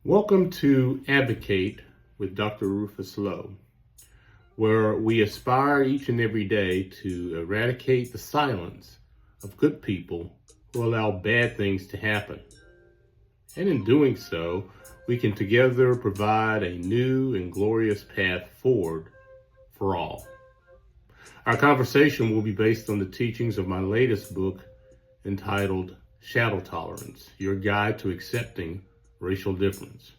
Welcome to Advocate with Dr. Rufus Lowe, where we aspire each and every day to eradicate the silence of good people who allow bad things to happen. And in doing so, we can together provide a new and glorious path forward for all. Our conversation will be based on the teachings of my latest book entitled Shadow Tolerance, Your Guide to Accepting Racial Difference.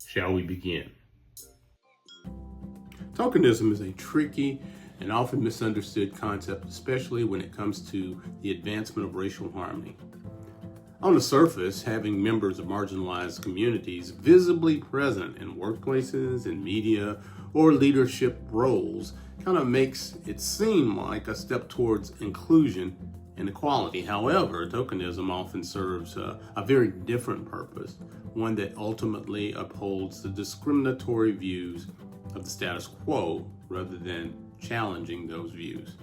Shall we begin? Tokenism is a tricky and often misunderstood concept, especially when it comes to the advancement of racial harmony. On the surface, having members of marginalized communities visibly present in workplaces, in media, or leadership roles kind of makes it seem like a step towards inclusion and equality. However, tokenism often serves a very different purpose, one that ultimately upholds the discriminatory views of the status quo rather than challenging those views.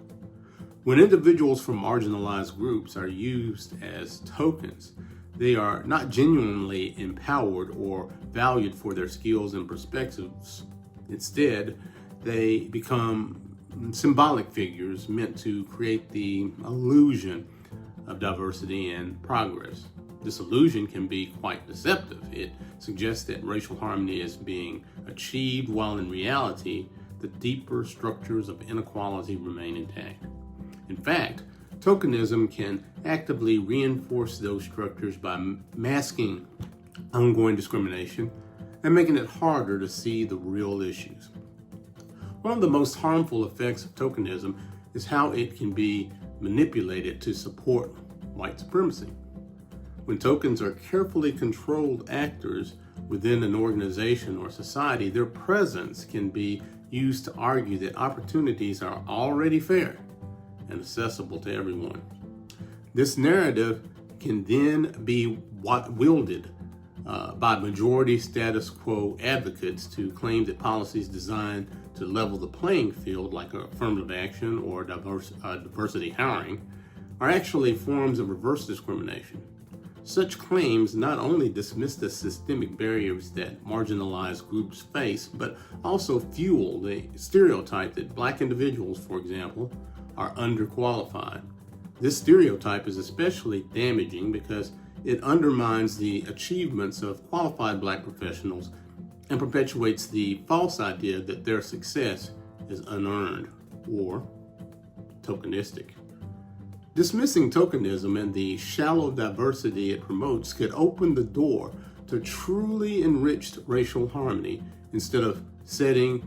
When individuals from marginalized groups are used as tokens, they are not genuinely empowered or valued for their skills and perspectives. Instead, they become symbolic figures meant to create the illusion of diversity and progress. This illusion can be quite deceptive. It suggests that racial harmony is being achieved, while in reality, the deeper structures of inequality remain intact. In fact, tokenism can actively reinforce those structures by masking ongoing discrimination and making it harder to see the real issues. One of the most harmful effects of tokenism is how it can be manipulated to support white supremacy. When tokens are carefully controlled actors within an organization or society, their presence can be used to argue that opportunities are already fair and accessible to everyone. This narrative can then be wielded by majority status quo advocates to claim that policies designed to level the playing field, like affirmative action or diversity hiring, are actually forms of reverse discrimination. Such claims not only dismiss the systemic barriers that marginalized groups face, but also fuel the stereotype that Black individuals, for example, are underqualified. This stereotype is especially damaging because it undermines the achievements of qualified Black professionals and perpetuates the false idea that their success is unearned or tokenistic. Dismissing tokenism and the shallow diversity it promotes could open the door to truly enriched racial harmony instead of settling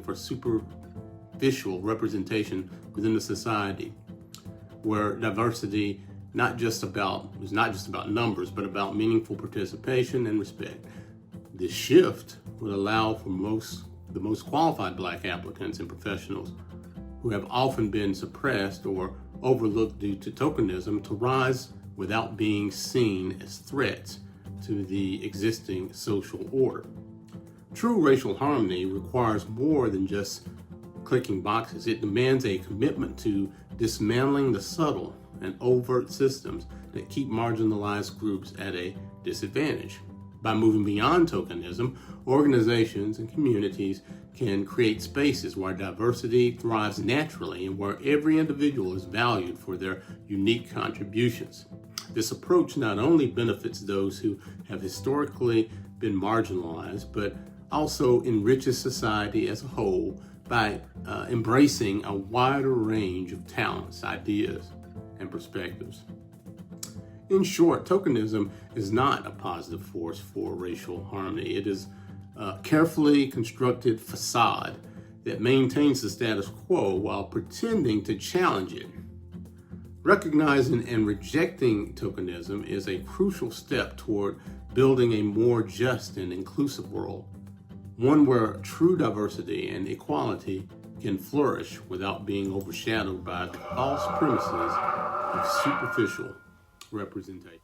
for superficial representation within the society, where diversity is not just about numbers, but about meaningful participation and respect. This shift would allow for the most qualified Black applicants and professionals who have often been suppressed or overlooked due to tokenism to rise without being seen as threats to the existing social order. True racial harmony requires more than just clicking boxes. It demands a commitment to dismantling the subtle and overt systems that keep marginalized groups at a disadvantage. By moving beyond tokenism, organizations and communities can create spaces where diversity thrives naturally and where every individual is valued for their unique contributions. This approach not only benefits those who have historically been marginalized, but also enriches society as a whole by embracing a wider range of talents, ideas, and perspectives. In short, tokenism is not a positive force for racial harmony. It is a carefully constructed facade that maintains the status quo while pretending to challenge it. Recognizing and rejecting tokenism is a crucial step toward building a more just and inclusive world, one where true diversity and equality can flourish without being overshadowed by the false premises of superficial representation.